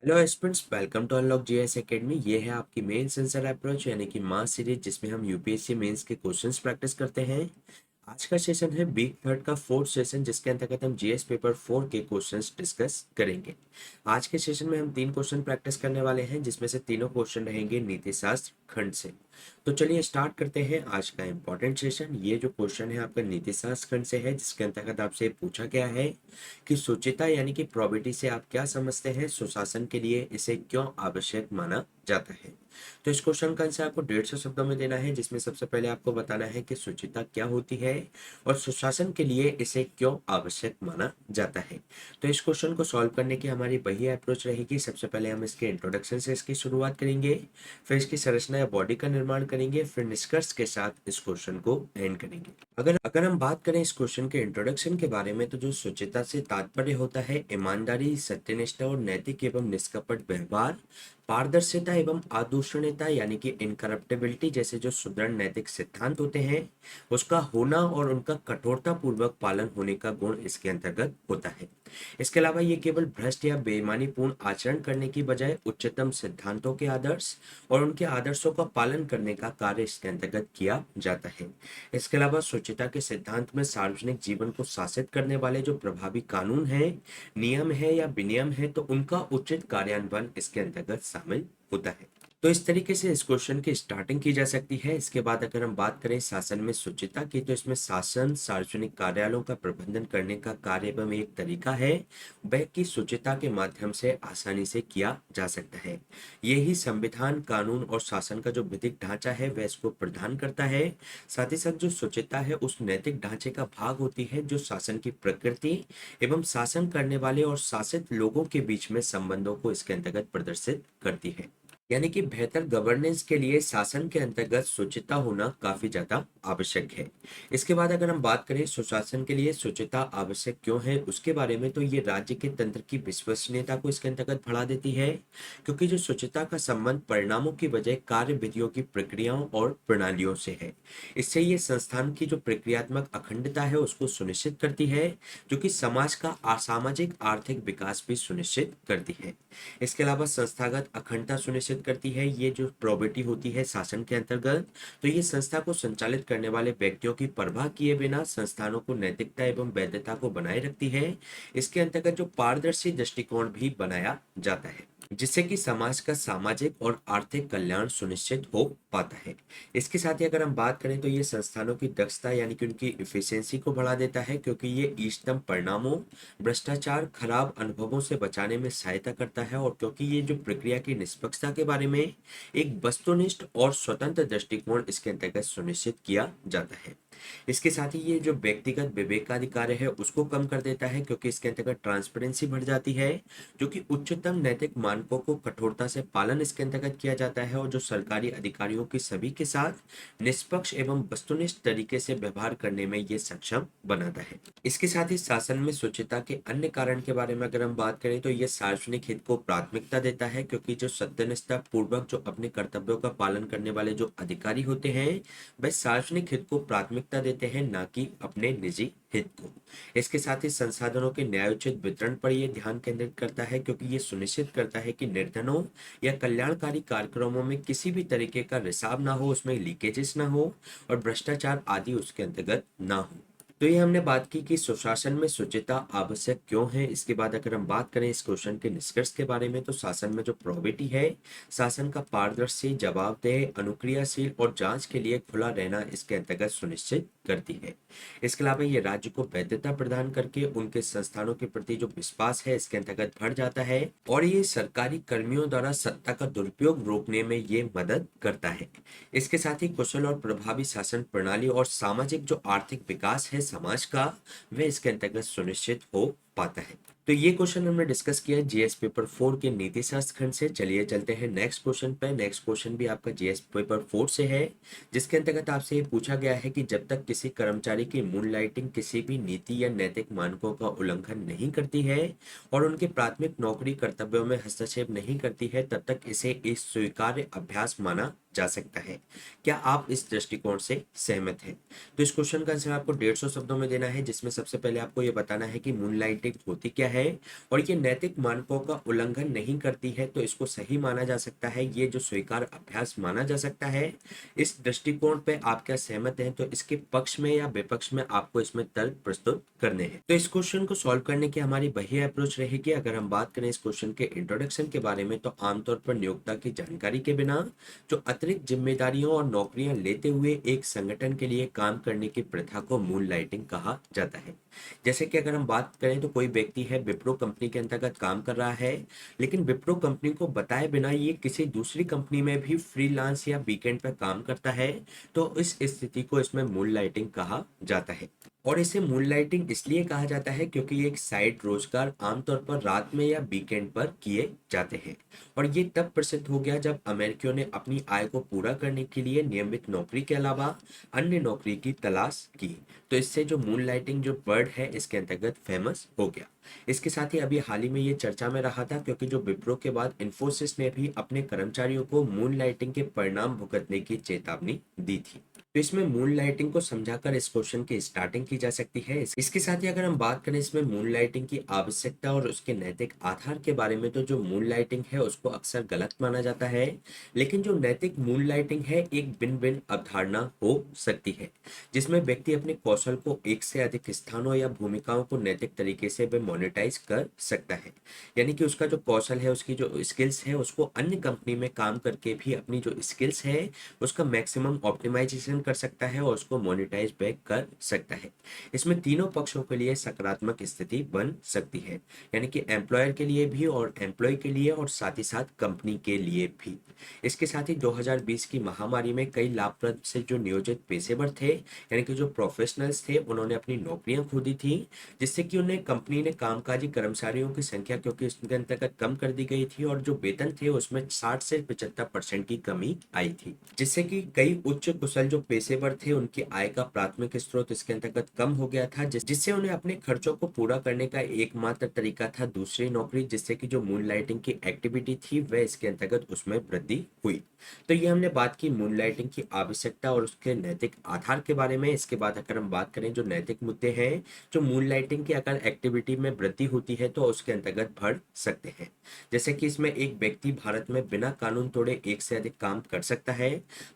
Hello aspirants, welcome to Unlock GS Academy. ये है आपकी मेन सेंसर अप्रोच यानी कि मास सीरीज, जिसमें हम यूपीएससी मेंस के क्वेश्चंस प्रैक्टिस करते हैं। आज का सेशन है वीक थर्ड का फोर्थ सेशन, जिसके अंतर्गत हम जीएस पेपर 4 के क्वेश्चंस डिस्कस करेंगे। आज के सेशन में हम 3 क्वेश्चन प्रैक्टिस करने वाले हैं, जिसमें से तीनों क्वेश्चन रहेंगे नीति शास्त्र खंड से। तो चलिए स्टार्ट करते हैं आज का इंपॉर्टेंट सेशन। ये जो क्वेश्चन है आपका नीति शास्त्र खंड से है, जिसके अंतर्गत आपसे पूछा गया है कि शुचिता यानी कि प्रोबिटी से आप क्या समझते हैं, सुशासन के लिए इसे क्यों आवश्यक माना जाता है। तो इस क्वेश्चन का आंसर आपको 150 शब्दों में देना है, जिसमें सबसे पहले आपको बताना है कि शुचिता क्या होती है और सुशासन के लिए इसे क्यों आवश्यक माना जाता है। तो इस क्वेश्चन को सॉल्व करने की हमारी वही अप्रोच रहेगी। सबसे पहले हम इसके इंट्रोडक्शन से इसकी शुरुआत करेंगे, फिर इसकी संरचना या बॉडी का निर्माण करेंगे, फिर निष्कर्ष के साथ इस क्वेश्चन को एंड करेंगे। अगर अगर हम बात करें इस क्वेश्चन के इंट्रोडक्शन के बारे में, तो जो शुचिता से तात्पर्य होता है ईमानदारी, सत्यनिष्ठा और नैतिक एवं निष्कपट व्यवहार, पारदर्शिता एवं आदूषणीयता यानी कि इनकरप्टेबिलिटी जैसे जो सुदृढ़ नैतिक सिद्धांत होते हैं, उसका होना और उनका कठोरता पूर्वक पालन होने का गुण इसके अंतर्गत होता है। इसके अलावा ये केवल भ्रष्ट या बेईमानीपूर्ण आचरण करने की बजाय उच्चतम सिद्धांतों के आदर्श और उनके आदर्शों का पालन करने का कार्य इसके अंतर्गत किया जाता है। इसके अलावा शुचिता के सिद्धांत में सार्वजनिक जीवन को शासित करने वाले जो प्रभावी कानून है, नियम है या विनियम है, तो उनका उचित कार्यान्वयन इसके अंतर्गत शामिल होता है। तो इस तरीके से इस क्वेश्चन की स्टार्टिंग की जा सकती है। इसके बाद अगर हम बात करें शासन में शुचिता की, तो इसमें शासन सार्वजनिक कार्यालयों का प्रबंधन करने का कार्य एवं एक तरीका है वह कि शुचिता के माध्यम से आसानी से किया जा सकता है। यही संविधान, कानून और शासन का जो विधिक ढांचा है वह इसको प्रदान करता है। साथ ही साथ जो शुचिता है उस नैतिक ढांचे का भाग होती है जो शासन की प्रकृति एवं शासन करने वाले और शासित लोगों के बीच में संबंधों को इसके अंतर्गत प्रदर्शित करती है। यानी कि बेहतर गवर्नेंस के लिए शासन के अंतर्गत शुचिता होना काफी ज्यादा आवश्यक है। इसके बाद अगर हम बात करें सुशासन के लिए शुचिता आवश्यक क्यों है उसके बारे में, तो ये राज्य के तंत्र की विश्वसनीयता को इसके अंतर्गत बढ़ा देती है, क्योंकि जो शुचिता का संबंध परिणामों की बजाय कार्य विधियों की प्रक्रियाओं और प्रणालियों से है। इससे ये संस्थान की जो प्रक्रियात्मक अखंडता है उसको सुनिश्चित करती है, जो कि समाज का सामाजिक आर्थिक विकास भी सुनिश्चित करती है। इसके अलावा संस्थागत अखंडता सुनिश्चित करती है। ये जो प्रोबेटी होती है शासन के अंतर्गत, तो ये संस्था को संचालित करने वाले व्यक्तियों की परवाह किए बिना संस्थानों को नैतिकता एवं वैधता को बनाए रखती है। इसके अंतर्गत जो पारदर्शी दृष्टिकोण भी बनाया जाता है, जिससे कि समाज का सामाजिक और आर्थिक कल्याण सुनिश्चित हो पाता है। इसके साथ ही अगर हम बात करें, तो ये संस्थानों की दक्षता यानी कि उनकी इफिशियंसी को बढ़ा देता है, क्योंकि ये इष्टतम परिणामों, भ्रष्टाचार, खराब अनुभवों से बचाने में सहायता करता है, और क्योंकि ये जो प्रक्रिया की निष्पक्षता के बारे में एक वस्तुनिष्ठ और स्वतंत्र दृष्टिकोण इसके अंतर्गत सुनिश्चित किया जाता है। इसके साथ ही ये जो व्यक्तिगत विवेकाधिकार है उसको कम कर देता है, क्योंकि इसके अंतर्गत ट्रांसपेरेंसी बढ़ जाती है, जो कि उच्चतम नैतिक मानकों को कठोरता से पालन इसके अंतर्गत किया जाता है, और जो सरकारी अधिकारियों की सभी के साथ निष्पक्ष एवं वस्तुनिष्ठ तरीके से व्यवहार करने में ये सक्षम बनाता है। इसके साथ ही शासन में शुचिता के अन्य कारण के बारे में अगर हम बात करें, तो ये सार्वजनिक हित को प्राथमिकता देता है, क्योंकि जो सत्यनिष्ठा पूर्वक जो अपने कर्तव्यों का पालन करने वाले जो अधिकारी होते हैं वह सार्वजनिक हित को प्राथमिकता देते हैं, ना कि अपने निजी हित को। इसके साथ ही संसाधनों के न्यायोचित वितरण पर यह ध्यान केंद्रित करता है, क्योंकि ये सुनिश्चित करता है कि निर्धनों या कल्याणकारी कार्यक्रमों में किसी भी तरीके का रिसाव ना हो, उसमें लीकेजेस ना हो और भ्रष्टाचार आदि उसके अंतर्गत ना हो। तो ये हमने बात की कि सुशासन में शुचिता आवश्यक क्यों है। इसके बाद अगर हम बात करें इस क्वेश्चन के निष्कर्ष के बारे में, तो शासन में जो प्रोबेटी है, शासन का पारदर्शी, जवाबदेह, अनुक्रियाशील और जांच के लिए खुला रहना इसके अंतर्गत सुनिश्चित करती है। इसके अलावा ये राज्य को वैधता प्रदान करके उनके संस्थानों के प्रति जो विश्वास है इसके अंतर्गत बढ़ जाता है, और ये सरकारी कर्मियों द्वारा सत्ता का दुरुपयोग रोकने में ये मदद करता है। इसके साथ ही कुशल और प्रभावी शासन प्रणाली और सामाजिक जो आर्थिक विकास है समाज का, वह इसके अंतर्गत सुनिश्चित हो पाता है। तो ये क्वेश्चन हमने डिस्कस किया जीएस पेपर 4 के नीति शास्त्र खंड से। चलिए चलते हैं नेक्स्ट क्वेश्चन पे। नेक्स्ट क्वेश्चन भी आपका जीएस पेपर 4 से है, जिसके अंतर्गत आपसे ये पूछा गया है कि जब तक किसी कर्मचारी की मूनलाइटिंग किसी भी नीति या नैतिक मानकों का उल्लंघन नहीं करती है और उनके प्राथमिक नौकरी कर्तव्यों में हस्तक्षेप नहीं करती है, तब तक इसे एक स्वीकार्य अभ्यास माना जा सकता है। क्या आप इस दृष्टिकोण से सहमत हैं? तो इस क्वेश्चन का आंसर आपको 150 शब्दों में देना है, जिसमें सबसे पहले आपको ये बताना है कि मूनलाइटिंग होती क्या है और ये नैतिक मानकों का उल्लंघन नहीं करती है तो इसको सही माना जा सकता है, ये जो स्वीकार अभ्यास माना जा सकता है। इस दृष्टिकोण पे आप क्या सहमत हैं? तो इसके पक्ष में या विपक्ष में आपको इसमें तर्क प्रस्तुत करने हैं। तो इस क्वेश्चन को सॉल्व करने की हमारी वही अप्रोच रहेगी। अगर हम बात करें इस क्वेश्चन के इंट्रोडक्शन के बारे में, तो आमतौर पर नियोक्ता की जानकारी के बिना जो अतिरिक्त जिम्मेदारियों और नौकरियां लेते हुए एक संगठन के लिए काम करने की प्रथा को मूनलाइटिंग कहा जाता है। जैसे कि अगर हम बात करें तो कोई व्यक्ति है, विप्रो कंपनी के अंतर्गत काम कर रहा है, लेकिन विप्रो कंपनी को बताए बिना ये किसी दूसरी कंपनी में भी फ्रीलांस या वीकेंड पर काम करता है, तो इस स्थिति को इसमें मूनलाइटिंग कहा जाता है। और इसे मूनलाइटिंग इसलिए कहा जाता है क्योंकि ये एक साइड रोजगार आमतौर पर रात में या वीकेंड पर किए जाते हैं। और ये तब प्रसिद्ध हो गया जब अमेरिकियों ने अपनी आय को पूरा करने के लिए नियमित नौकरी के अलावा अन्य नौकरी की तलाश की। तो इससे जो मूनलाइटिंग जो वर्ड है इसके अंतर्गत फेमस हो गया। इसके साथ ही अभी हाल ही में ये चर्चा में रहा था क्योंकि जो विप्रो के बाद इन्फोसिस ने भी अपने कर्मचारियों को मूनलाइटिंग के परिणाम भुगतने की चेतावनी दी थी। तो इसमें मूनलाइटिंग को समझाकर इस क्वेश्चन की स्टार्टिंग की जा सकती है। इसके साथ ही अगर हम बात करें इसमें मूनलाइटिंग की आवश्यकता और उसके नैतिक आधार के बारे में, तो जो मूनलाइटिंग है उसको अक्सर गलत माना जाता है, लेकिन जो नैतिक मूनलाइटिंग है एक भिन्न भिन्न अवधारणा हो सकती है, जिसमें व्यक्ति अपने कौशल को एक से अधिक स्थानों या भूमिकाओं को नैतिक तरीके से वह मोनेटाइज कर सकता है। यानी कि उसका जो कौशल है, उसकी जो स्किल्स है, उसको अन्य कंपनी में काम करके भी अपनी जो स्किल्स है उसका मैक्सिमम ऑप्टिमाइजेशन कर सकता है और उसको मोनेटाइज बैक कर सकता है। इसमें तीनों पक्षों के लिए सकारात्मक स्थिति बन सकती है, यानी कि एम्प्लॉयर के लिए भी और एम्प्लॉय के लिए और साथ ही साथ कंपनी के लिए भी। इसके साथ ही 2020 की महामारी में कई लाभप्रद से जो नियोजित पेशेवर थे, यानी कि जो प्रोफेशनल्स थे, उन्होंने अपनी नौकरियां खो दी थी, जिससे कि उन्हें कंपनी ने कामकाजी कर्मचारियों की संख्या क्योंकि इसके अंतर्गत कम कर दी गई थी और जो वेतन थे उसमें 60 से 75% की कमी आई थी, जिससे कि कई उच्च कुशल जो पेशेवर थे उनकी आय का प्राथमिक स्रोत इसके अंतर्गत कम हो गया था, जिससे उन्हें अपने खर्चों को पूरा करने का एकमात्र तरीका था दूसरी नौकरी, जिससे कि जो मूनलाइटिंग की एक्टिविटी थी वह इसके अंतर्गत उसमें वृद्धि हुई। तो ये हमने बात की मूनलाइटिंग की आवश्यकता और उसके नैतिक आधार के बारे में। इसके बाद अगर हम बात करें जो नैतिक मुद्दे हैं, जो मूनलाइटिंग की अगर एक्टिविटी में वृद्धि होती है तो उसके अंतर्गत बढ़ सकते हैं। जैसे कि इसमें एक व्यक्ति भारत में बिना कानून तोड़े एक से अधिक काम कर सकता है।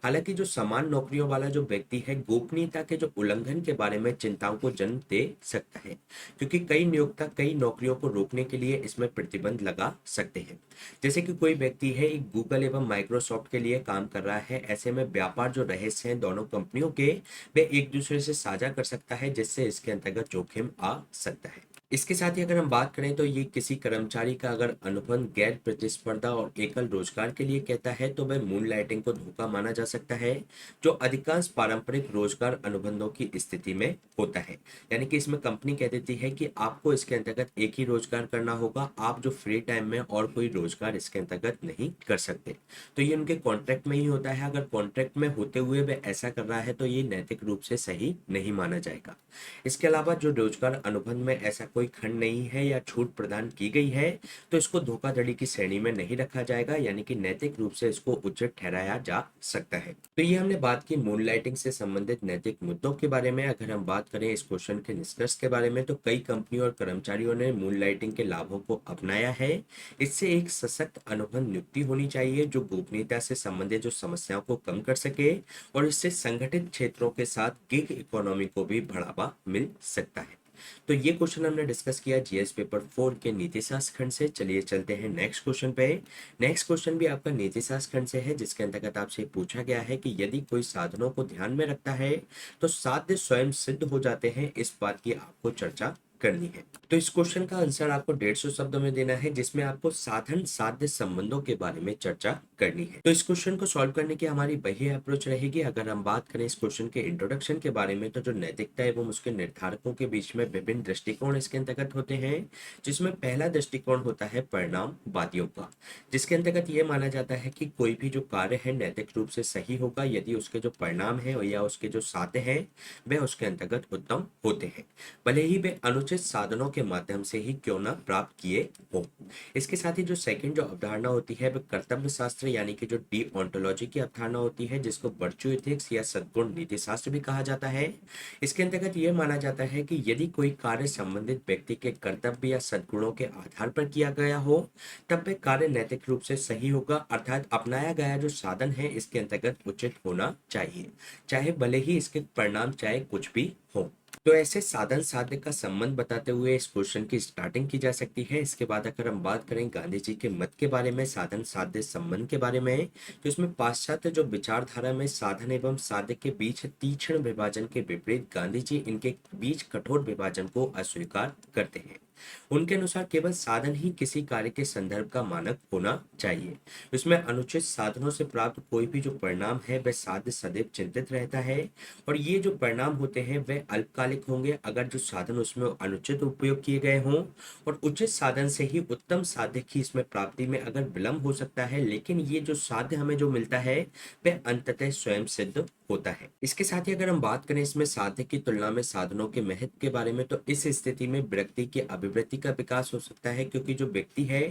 हालांकि जो समान नौकरियों वाला जो व्यक्ति है गोपनीयता के जो उल्लंघन के बारे में चिंताओं को जन्म दे सकता है, क्योंकि कई नियोक्ता कई नौकरियों को रोकने के लिए इसमें प्रतिबंध लगा सकते हैं। जैसे कि कोई व्यक्ति है एक गूगल एवं माइक्रोसॉफ्ट के लिए काम कर रहा है, ऐसे में व्यापार जो रहस्य हैं दोनों कंपनियों के वे एक दूसरे से साझा कर सकता है, जिससे इसके अंतर्गत जोखिम आ सकता है। इसके साथ ही अगर हम बात करें तो ये किसी कर्मचारी का अगर अनुबंध गैर प्रतिस्पर्धा और एकल रोजगार के लिए कहता है तो वह मूनलाइटिंग को धोखा माना जा सकता है, जो अधिकांश पारंपरिक रोजगार अनुबंधों की स्थिति में होता है। यानी कि इसमें कंपनी कह देती है कि आपको इसके अंतर्गत एक ही रोजगार करना होगा, आप जो फ्री टाइम में और कोई रोजगार इसके अंतर्गत नहीं कर सकते। तो ये उनके कॉन्ट्रैक्ट में ही होता है। अगर कॉन्ट्रैक्ट में होते हुए वह ऐसा कर रहा है तो ये नैतिक रूप से सही नहीं माना जाएगा। इसके अलावा जो रोजगार अनुबंध में ऐसा कोई खंड नहीं है या छूट प्रदान की गई है तो इसको धोखाधड़ी की श्रेणी में नहीं रखा जाएगा, यानी कि नैतिक रूप से इसको उचित ठहराया जा सकता है। तो ये हमने बात की मूनलाइटिंग से संबंधित नैतिक मुद्दों के बारे में। अगर हम बात करें इस क्वेश्चन के निष्कर्ष के बारे में, तो कई कंपनियों और कर्मचारियों ने मूनलाइटिंग के लाभों को अपनाया है। इससे एक सशक्त अनुबंध नियुक्ति होनी चाहिए जो गोपनीयता से संबंधित जो समस्याओं को कम कर सके, और इससे संगठित क्षेत्रों के साथ गिग इकोनॉमी को भी बढ़ावा मिल सकता है। तो ये क्वेश्चन हमने डिस्कस किया जीएस पेपर 4 के नीति शास्त्र खंड से। चलिए चलते हैं नेक्स्ट क्वेश्चन पे। नेक्स्ट क्वेश्चन भी आपका नीति शास्त्र खंड से है, जिसके अंतर्गत आपसे पूछा गया है कि यदि कोई साधनों को ध्यान में रखता है तो साध्य स्वयं सिद्ध हो जाते हैं, इस बात की आपको चर्चा करनी है। तो इस क्वेश्चन का आंसर आपको 150 शब्दों में देना है, जिसमें आपको साधन साध्य संबंधों के बारे में चर्चा करनी है। तो इस क्वेश्चन को सॉल्व करने की हमारी वही अप्रोच रहेगी। अगर हम बात करें इस क्वेश्चन के इंट्रोडक्शन के बारे में, तो जो नैतिकता एवं उसके निर्धारकों के बीच में विभिन्न दृष्टिकोण इसके अंतर्गत होते हैं, जिसमें पहला दृष्टिकोण होता है परिणामवादियों का, जिसके अंतर्गत ये माना जाता है कि कोई भी जो कार्य है नैतिक रूप से सही होगा यदि उसके जो परिणाम है या उसके जो साध्य हैं वह उसके अंतर्गत उत्तम होते हैं, भले ही वे अनुचित साधनों के माध्यम से ही क्यों ना प्राप्त किए हो। इसके साथ ही जो सेकंड जो अवधारणा होती है वह कर्तव्य शास्त्र यानी कि जो डीओंटोलॉजी की अवधारणा होती है, जिसको वर्च्यू एथिक्स या सद्गुण नीति शास्त्र भी कहा जाता है। इसके अंतर्गत यह माना जाता है कि यदि कोई कार्य संबंधित व्यक्ति के कर्तव्य या सद्गुणों के आधार पर किया गया हो तब वह कार्य नैतिक रूप से सही होगा, अर्थात अपनाया गया जो साधन है इसके अंतर्गत उचित होना चाहिए, चाहे भले ही इसके परिणाम चाहे कुछ भी हो। तो ऐसे साधन साध्य का संबंध बताते हुए इस क्वेश्चन की स्टार्टिंग की जा सकती है। इसके बाद अगर हम बात करें गांधी जी के मत के बारे में, साधन साध्य संबंध के बारे में, तो इसमें पाश्चात्य जो विचारधारा में साधन एवं साध्य के बीच तीक्ष्ण विभाजन के विपरीत गांधी जी इनके बीच कठोर विभाजन को अस्वीकार करते हैं। उनके अनुसार केवल साधन ही किसी कार्य के संदर्भ का मानक होना चाहिए। इसमें अनुचित साधनों से प्राप्त कोई भी जो परिणाम है वह साध्य सदैव चिंतित रहता है, और ये जो परिणाम होते हैं वह अल्पकालिक होंगे अगर जो साधन उसमें अनुचित उपयोग किए गए हों, और उचित साधन से ही उत्तम साध्य की इसमें प्राप्ति में अगर विलंब हो सकता है, लेकिन ये जो साध्य हमें जो मिलता है वह अंततः स्वयं सिद्ध होता है। इसके साथ ही अगर हम बात करें इसमें साध्य की तुलना में साधनों के महत्व के बारे में, तो इस स्थिति में व्यक्ति की अभिवृत्ति का विकास हो सकता है, क्योंकि जो व्यक्ति है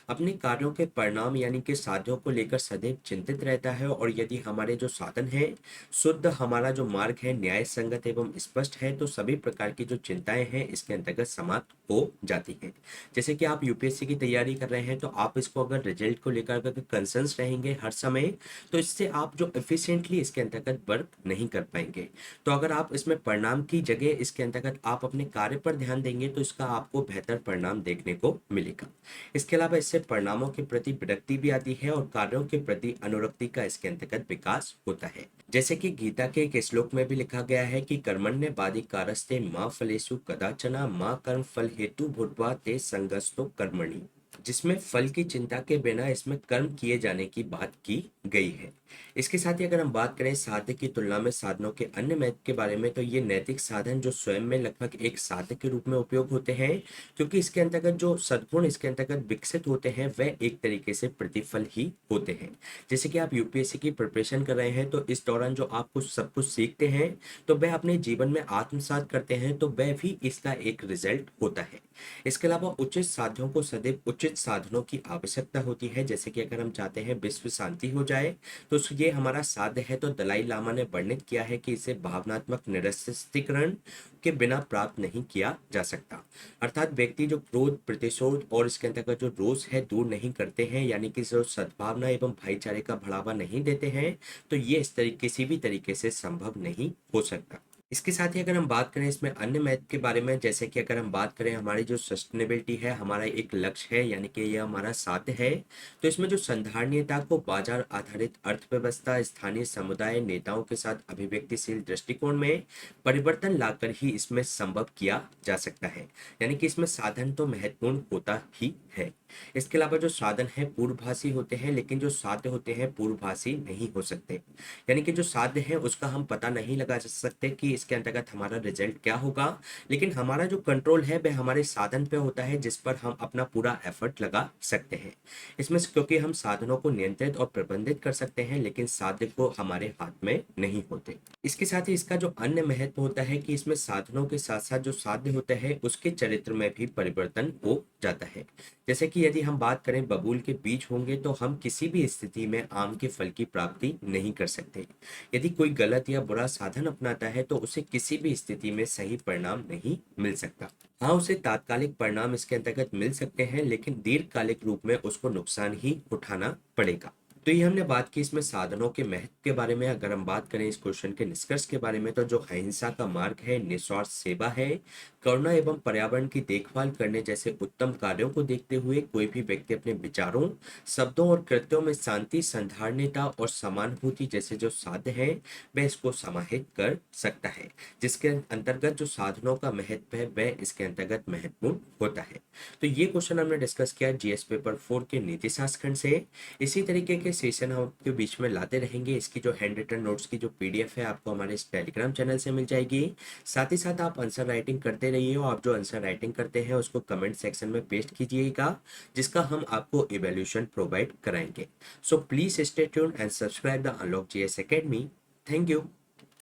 अपने कार्यों के परिणाम यानी कि साध्यों को लेकर सदैव चिंतित रहता है, और यदि हमारे जो साधन है शुद्ध, हमारा जो मार्ग है न्याय संगत एवं स्पष्ट है, तो सभी प्रकार की जो चिंताएं हैं इसके अंतर्गत समाप्त हो जाती हैं। जैसे कि आप यूपीएससी की तैयारी कर रहे हैं, तो आप इसको अगर रिजल्ट को लेकर अगर कंसर्न्स रहेंगे हर समय, तो इससे आप जो एफिशिएंटली इसके अंतर्गत वर्क नहीं कर पाएंगे। तो अगर आप इसमें परिणाम की जगह इसके अंतर्गत आप अपने कार्य पर ध्यान देंगे तो इसका आपको बेहतर परिणाम देखने को मिलेगा। इसके अलावा इससे परिणामों के प्रति विरक्ति भी आती है और कार्यों के प्रति अनुरक्ति का इसके अंतर्गत विकास होता है। जैसे कि गीता के एक श्लोक में भी लिखा गया है कि कर्मण्य बादि कारस्ते माँ फलेषु कदाचना माँ कर्म फल हेतु भूत्वा ते संगस्तो कर्मणि, जिसमें फल की चिंता के बिना इसमें कर्म किए जाने की बात की गई है। इसके साथ ही अगर हम बात करें साध्य की तुलना में साधनों के अन्य महत्व के बारे में, तो ये नैतिक साधन जो स्वयं में लगभग एक साध्य के रूप में उपयोग होते हैं, क्योंकि इसके अंतर्गत जो सद्गुण इसके अंतर्गत विकसित होते हैं वह एक तरीके से प्रतिफल ही होते हैं। जैसे कि आप यूपीएससी की प्रिपरेशन कर रहे हैं, तो इस दौरान जो आप कुछ सब कुछ सीखते हैं तो वह अपने जीवन में आत्मसात करते हैं, तो वह भी इसका एक रिजल्ट होता है। इसके अलावा उचित साध्यों को सदैव उचित साधनों की आवश्यकता होती है। जैसे कि अगर हम चाहते हैं विश्व शांति हो जाए तो ये हमारा साध्य है, तो दलाई लामा ने वर्णित किया है कि इसे भावनात्मक निरस्तीकरण के बिना प्राप्त नहीं किया जा सकता। अर्थात व्यक्ति जो क्रोध, प्रतिशोध और इसके अंतर्गत जो रोष है दूर नहीं करते हैं, यानी कि जो सद्भावना एवं भाईचारे का बढ़ावा नहीं देते हैं, तो ये इस तरीके किसी भी तरीके से संभव नहीं हो सकता। इसके साथ ही अगर हम बात करें इसमें अन्य महत्व के बारे में, जैसे कि अगर हम बात करें हमारी जो सस्टेनेबिलिटी है, हमारा एक लक्ष्य है यानी कि यह हमारा साध्य है, तो इसमें जो संधारणीयता को बाजार आधारित अर्थव्यवस्था, स्थानीय समुदाय नेताओं के साथ अभिव्यक्तिशील दृष्टिकोण में परिवर्तन लाकर ही इसमें संभव किया जा सकता है। यानी कि इसमें साधन तो महत्वपूर्ण होता ही है। इसके अलावा जो साधन है पूर्वभाषी होते हैं, लेकिन जो साध्य होते हैं पूर्वभाषी नहीं हो सकते। यानी कि जो साध्य है उसका हम पता नहीं लगा सकते कि इसके अंतर्गत हमारा रिजल्ट क्या होगा, लेकिन हमारा जो कंट्रोल है वह हमारे साधन पे होता है जिस पर हम अपना पूरा एफर्ट लगा सकते हैं। इसमें क्योंकि हम साधनों को नियंत्रित और प्रबंधित कर सकते हैं, लेकिन साध्य को हमारे हाथ में नहीं होते। इसके साथ ही इसका जो अन्य महत्व होता है कि इसमें साधनों के साथ साथ जो साध्य होता है उसके चरित्र में भी परिवर्तन हो जाता है। जैसे कि यदि हम बात करें बबूल के बीज होंगे तो हम किसी भी स्थिति में आम के फल की प्राप्ति नहीं कर सकते। यदि कोई गलत या बुरा साधन अपनाता है तो उसे किसी भी स्थिति में सही परिणाम नहीं मिल सकता। हाँ, उसे तात्कालिक परिणाम इसके अंतर्गत मिल सकते हैं, लेकिन दीर्घकालिक रूप में उसको नुकसान ही उठाना पड़ेगा। तो ये हमने बात की इसमें साधनों के महत्व के बारे में। अगर हम बात करें इस क्वेश्चन के निष्कर्ष के बारे में, तो जो अहिंसा का मार्ग है, निस्वार्थ सेवा है, करुणा एवं पर्यावरण की देखभाल करने जैसे उत्तम कार्यों को देखते हुए कोई भी व्यक्ति अपने विचारों, शब्दों और कृत्यों में शांति, संधारणीयता और समानुभूति जैसे जो साध्य है वह इसको समाहित कर सकता है, जिसके अंतर्गत जो साधनों का महत्व है वह इसके अंतर्गत महत्वपूर्ण होता है। तो ये क्वेश्चन हमने डिस्कस किया जीएस पेपर 4 के नीति शास्त्र खंड से। इसी तरीके के सेशन हम आपके बीच में लाते रहेंगे। इसकी जो हैंड रिटन नोट्स की जो पीडीएफ है आपको हमारे इस टेलीग्राम चैनल से मिल जाएगी। साथ ही साथ आप आंसर राइटिंग करते रहिए, और आप जो आंसर राइटिंग करते हैं उसको कमेंट सेक्शन में पेस्ट कीजिएगा, जिसका हम आपको इवैल्यूएशन प्रोवाइड कराएंगे। So please stay tuned and subscribe the unlock GS academy. Thank you.